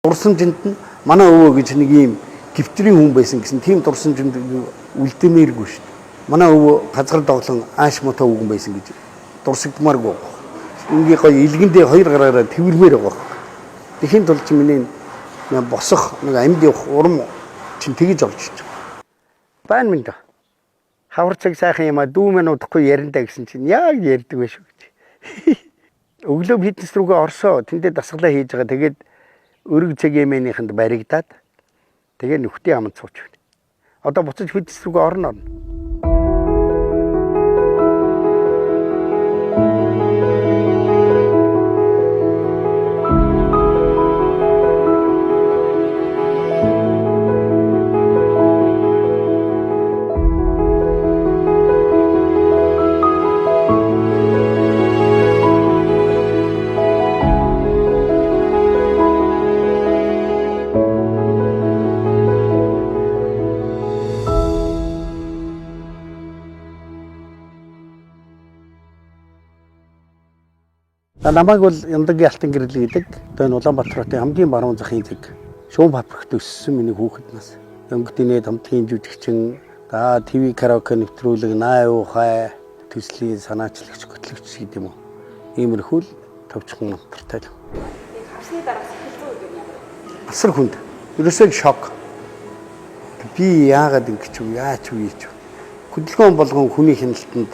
Дурсамжинд нь манай өвөө гэж нэг ийм гівтрийн хүн байсан гэсэн тийм дурсамжинд үлдэмээргүй шүү дээ. Манай өвөө газар доглон ааш мотоо үгэн байсан гэж дурсагдмааргүй. Ингээ гоё илгэндээ хоёр гараараа тэрвэрмээр байгаа. Тэхийн тулд миний босох нэг амьд явах урам чинь тэгж олж ич. Байн минь да. Хавар цаг сайхан юм а дүү мэн удахгүй ярина гэсэн чинь яг ярьдаг байх шүү гэж. Өглөө фитнес рүүгээ орсоо тэндээ дасгалаа хийж байгаа. Тэгээд өрөг цэгээмэнийхэнд баригдаад тэгээ нүхтийн аманд сууч байна. Одоо буцаж фитнес рүүгээ орно. Намайг бол Яндагийн алтан гэрэл гэдэг. Одоо энэ Улаанбаатар хотын хамгийн баруун захын зэг Шуун фабрикт өссөн миний хүүхэд нас. Өнгөтний хамтгийн жүжигчин, ТV караоке нэвтрүүлэг, наа уухай, төслийн санаачлагч, хөтлөгч гэдэг юм уу. Иймэрхүү л товчхон намтартай л. Хавсны дараа сэтгэл зүй юм ямар? Асар хүнд. Ерөөсөө шок. Би яагаад ингэж вэ? Яач вэ? Хөдөлгөөн болгон хүний хяналтанд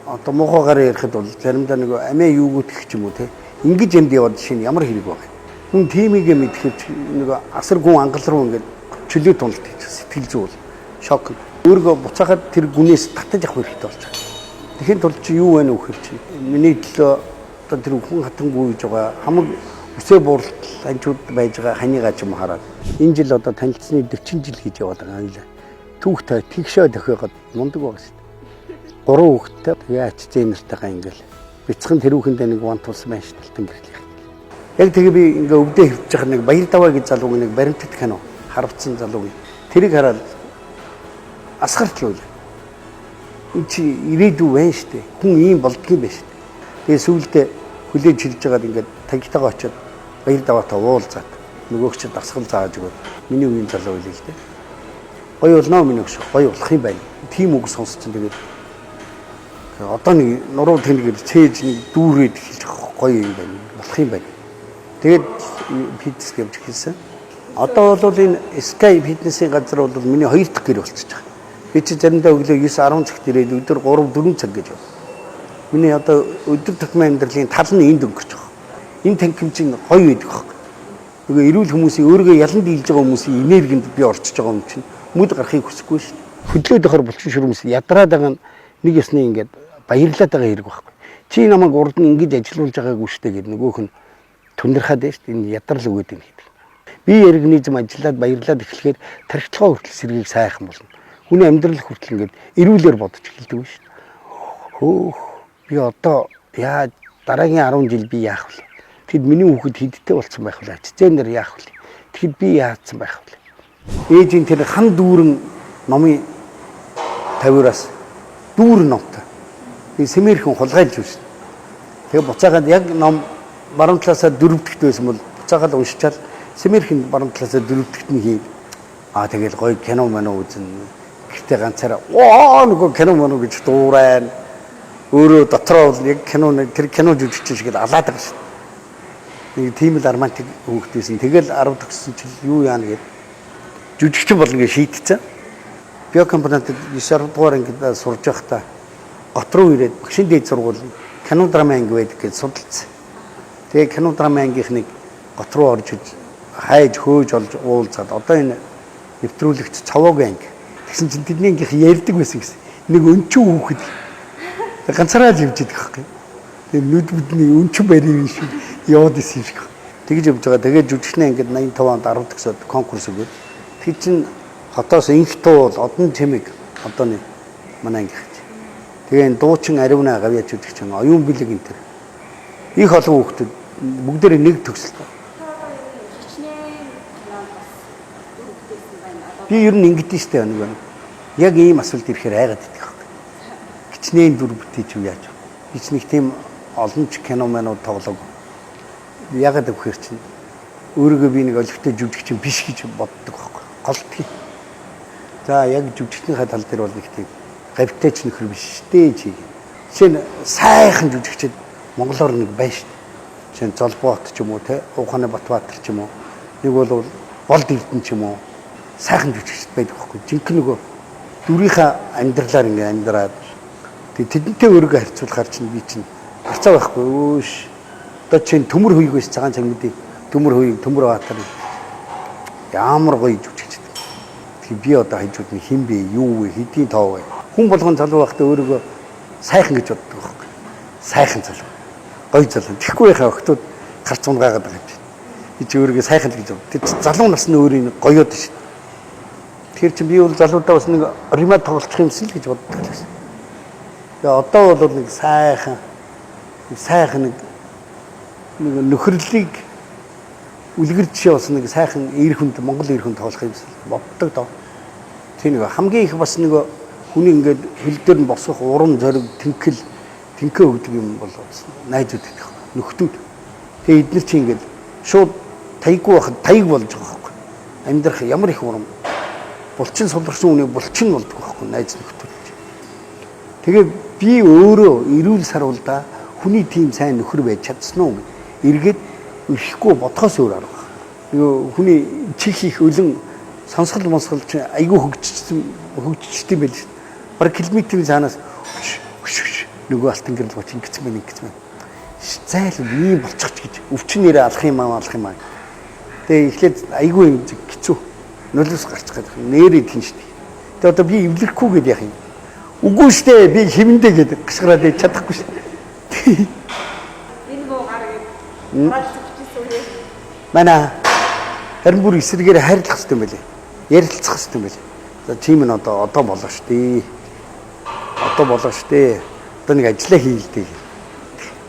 одоо мохоогоор ярихад бол заримдаа нэг амиа юу гүтгэх ч юм уу те ингэж энд яваад шинэ ямар хэрэг байгаа. Хүн тимигээ мэдхэвч нэг асар гүн ангал руу ингээд чөлөө туналт хийж сэтгэл зүй бол шок. Өөргөө буцаахад тэр гүнээс татаж авах хэрэгтэй болж байгаа. Тэгэхин тулд чи юу вэ нөхөр чи миний төлөө одоо тэр хүн хатангүй гэж байгаа хамаг өсөө бууралт анчууд байж байгаа ханигаа ч юм хараад энэ жил одоо танилцсны 40 жил хийж яваад байгаа юм лээ. Түүхтэй тэгшөө төхөөгд мундаг байгаа шүү. 3 хүүхэдтэй тэгээ ачцээ нартайгаа ингээл бяцхан тэрүүхэндээ нэг ван тулсан байна шүү талтан гэрлэх. Яг тэгээ би ингээ өвдөө хөвж байгаа нэг баяр даваа гэж залууг нэг баримтат кино харвцсан залууг тэрийг хараад асгартлаа. Энэ чи ирээдүй байна шүү дээ. Хүн ийм болдгийм байна шүү дээ. Тэгээ сүүлдээ хүлээж хилж байгаад ингээд тагтайгаа очиод баяр даваатаа уулзаад нөгөөгч дасгал зааж өгөөд миний үеийн залуу байлээ л дээ. Гоё болно миний өгш гоё болох юм байна. Тийм үг сонссон тэгээд одоо нэг нуруу тэнэгээр цээж нэг дүүрээд хэлж гоё юм байна. Болох юм байна. Тэгээд фитнес гэж хэлсэн. Одоо бол энэ Sky фитнесийн газар бол миний 2 дахь гэр болчихж байгаа. Би чи заримдаа өглөө 9-10 цагт ирээд өдөр 3-4 цаг гэж байна. Миний одоо өдөр тутмын амьдралын тал нь энд өнгөрч байгаа. Энэ танхимчин гоё байдаг байхгүй. Нөгөө эрүүл хүмүүсийн өөрийгөө ялан дийлж байгаа хүмүүсийн энергинд би орчиж байгаа юм чинь мүд гарахыг хүсэхгүй шүү дээ. Хөдлөөд ахаар булчин шүрмэс ядраад байгаа нэг ясны ингээд баярлаад байгаа хэрэг байхгүй. Чи намайг урд нь ингэж ажилуулж байгаагүй шүү дээ гэдэг нөгөөх нь түндрхаад байна шүү дээ. Энэ ядрал өгөөд юм гэдэг. Би организм ажиллаад баярлаад эхлэхээр тархицгаа хүртэл сэргийг сайхан болно. Хүний амьдрал хүртэл ингээд эрүүлэр бодож эхэлдэг юм шүү дээ. Хөөх би одоо яа дараагийн 10 жил би яах вэ? Тэгэд миний хүүхэд хидтэй болцсон байх вэ? Цэцэнээр яах вэ? Тэгэд би яатсан байх вэ? Ээжийн тэр хан дүүрэн номын тавиураас дүүрэн номтой. Би сэмэрхэн хулгайлж үзсэн. Тэгээ буцаагаад яг ном баруун талаасаа дөрөвдөгт байсан бол буцаагаад уншичаад сэмэрхэн баруун талаасаа дөрөвдөгт нь хий. Тэгэл гоё кино мано үзэн. Гэхдээ ганцаараа нөгөө кино мано гэж дуурайн. Өөрөө дотроо бол яг тэр кино жүжигчин шиг алаад байгаа шүү. Нэг тийм л романтик хүүхдээсэн. Тэгэл 10 төгссөн чил юу яана гэдэг жүжигчин болно гэж шийдчихсэн. Биокомпонент 9 дугаар ангид сурж байхдаа гот руу ирээд багшийн дээд сургууль кино драмын анги байдаг гэж судалсан. Тэгээ кино драмын ангийнхныг гот руу орж хайж хөөж олж уулзаад одоо энэ нэвтрүүлэгч цавуугийн анги. Тэгсэн чинь тэдний ангийнх ярьдаг байсан гэсэн. Нэг өнчүү хүүхэд ганцаараа л явж идэх байхгүй. Тэгээ нүд бүдний өнчүү барийн шиг яваад исэн юм шиг. Тэгж явж байгаа. Тэгээ жүжигчний ангид 85 онд 10 төгсөөд конкурс өгөөд тэг чин хотоос инх туу одон чимэг одооны манай ангийнх. Тэгээ энэ дуучин ариунаа гавьяач үзчих чинь оюун бэлэг энэ төр. Их олон хүүхдүүд бүгдээрээ нэг төгсөлтэй. Би ер нь ингэдэж штэ нэг байна. Яг ийм асуулт ирэхээр айгаад идэх байхгүй. Гичнээн дүр бүтээж юу яаж вэ? Би ч нэг тийм олон ч кино манууд тоглоог. Ягаад гэхээр чинь өөрийгөө би нэг олигтой жүжигчин биш гэж боддог байхгүй. Голдгийг. За яг жүжигчнийхээ тал дээр бол нэг тийм гавьтай ч нөхөр биш дээ чи. Жишээ нь сайхан жүжигчд Монголоор нэг байна шүү дээ. Жишээ нь Золбоот ч юм уу те Ухааны Батбаатар ч юм уу. Нэг бол Болд Эрдэнэ ч юм уу. Сайхан жүжигчд байдаг байхгүй. Жинхэнэ нөгөө дүрийнхээ амьдралаар ингээ амьдраад тэдэнтэй өөрийгөө харьцуулахаар чинь би чинь гарцаа байхгүй өөш. Одоо чинь төмөр хүйгээс цагаан цангидыг төмөр хүйг төмөр баатар ямар гоё жүжигчд. Тэгээ би одоо хажууд нь хэн бэ юу вэ хэдийн тоо вэ. Хүн болгон залуу байхдаа өөрийгөө сайхан гэж боддог байхгүй. Сайхан залуу. Гоё залуу. Тэгэхгүй яхаа охтууд гарц унгаагаад байгаа юм. Би ч өөрийгөө сайхан гэж боддог. Тэр залуу насны өөрийн гоёод шүү. Тэр чинь би бол залуудаа бас нэг римад тоглох юмсан л гэж боддог байсан. Тэгээ одоо бол нэг сайхан нэг нөхөрлөлийг үлгэр жишээ бас нэг сайхан эр хүнд Монгол эр хүнд тоглох юмсан боддог доо. Тийм нэг хамгийн их бас нэг хүний ингээд хөл дээр нь босох урам зориг тэнхээ өгдөг юм бол найзууд гэдэг нөхдүүд. Тэгээ эдгээр чинь ингээд шууд таяггүй байхад таяг болж байгаа байхгүй. Амьдрах ямар их урам. Булчин суларсан үнийг булчин болдог байхгүй найз нөхдүүд. Тэгээ би өөрөө эрүүл саруулда хүний тийм сайн нөхөр байж чадсан уу гэж эргээд ихгүй бодхоос өөр арга. Нөгөө хүний чих их өлөн сонсгол чи айгүй хөгжчтэй байл шүү. Бараг километрийн цаанаас нөгөө алтан гэрэл гоч ингэсэн байна. Зайл ийм болчихч гэж өвчин нэрээ алах юм аа. Тэгээ эхлээд айгүй хэцүү. Нулимс гарчих гэдэг. Нэрээ тийм шүү. Тэгээ одоо би эвлэрэхгүй гэдэг яах юм. Үгүй штэ би хэмэндэ гэдэг гашгараад чадахгүй шүү. Энэ гоо гараад зүгчсэн үү? Манай харин бүр эсрэгээр хайрлах хэрэгтэй юм байлээ. Ярилцах хэрэгтэй юм байлээ. За тийм нь одоо болоо штэ. Одоо нэг ажиллаа хийлдэй.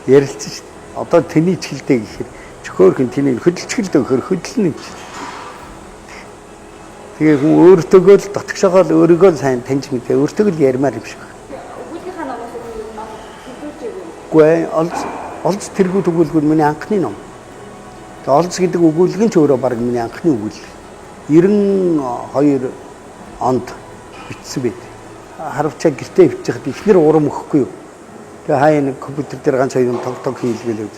Ярилцсан штэ. Одоо тэний чихэлдэй гэхээр чөхөөрхөн тэнийг хөдөлчихэлдэй гэхээр хөдөлнө гэж. Тэгээ хүн өөртөөгөө л дотгошоогоо л өөрийгөө л сайн таньж мэдээ өөртөө л ярмаар юм шиг. Өгүүлбэрийнхаа номоос юу ном хэлүүлжээгүй. Үгүй олз тэргүүд өгүүлбэр миний анхны ном. Тэгээ олз гэдэг өгүүлбэр нь ч өөрөө баг миний анхны өгүүлбэр. 92 онд бичсэн байт. Харавчаа гэртээ хөвчихөд ихнэр урам өгөхгүй юу. Тэгээ хаяа нэг компьютер дээр ганц хоёр тоглох хийлгээл.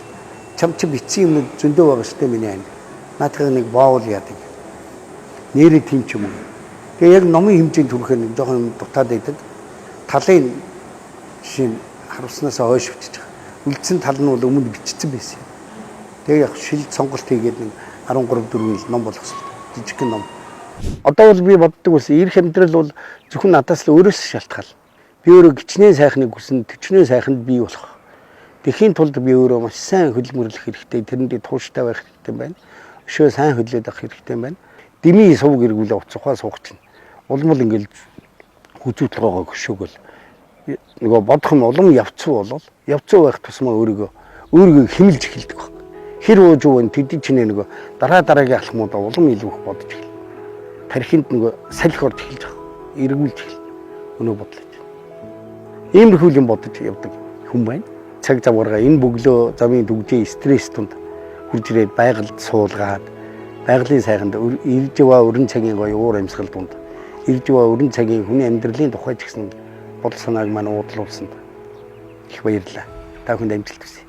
Чам чи бичсэн юм зөндөө байгаа шүү дээ миний ань. Наадхыг нэг боовол яадаг. Нэрээ тийм ч юм уу. Тэгээ яг номын хэмжээнд хүрэхээр нэг жоохон дутаад байдаг. Талын жишээ харуулснаас хойш бичиж байгаа. Үлдсэн тал нь бол өмнө бичсэн байсан. Тэгээ яг шил сонголт хийгээд нэг 13 4 ном болгосон. Жижигхэн ном. Одоо бол би боддог байсан. Ирэх амьдрал бол зөвхөн надаас л өөрөөс шалтгаал. Би өөрөө гिचнээ сайхныг хүсэн, төчнөө сайханд бий болох. Тэхийн тулд би өөрөө маш сайн хөдөлмөрлөх хэрэгтэй. Тэрэндээ тууштай байх хэрэгтэй байна. Өшөө сайн хөдлөд авах хэрэгтэй байна. Дими сувг эргүүлээ уцхаа суух чинь. Улмал ингээл хүзүүтлгоогоо хөшөөгөл нөгөө бодох юм улам явцсан болол явцсан байх тусмаа өөрийгөө хэмэлж эхэлдэг баг. Хэр ууж өвөн тэдий чинээ нөгөө дараагийн алхмуудаа улам илүү их бодож эхэл. Тархинд нөгөө салхи орж эхэлж байгаа. Эргүүлж эхэл. Өнөө бодлоо. Иймэрхүү юм бодож явдаг хүн байна. Цаг завгараа энэ бөглөө замын дүгжээ стресс тунд хурж ирээд байгальд суулгаад байгалийн сайханд ирж яваа өрн цагийн гоё уур амьсгал дунд ирж яваа өрн цагийн хүний амьдралын тухай ч гэсэн бодол санааг маань уудлуулсанд их баярлалаа. Та бүхэнд амжилт хүсье.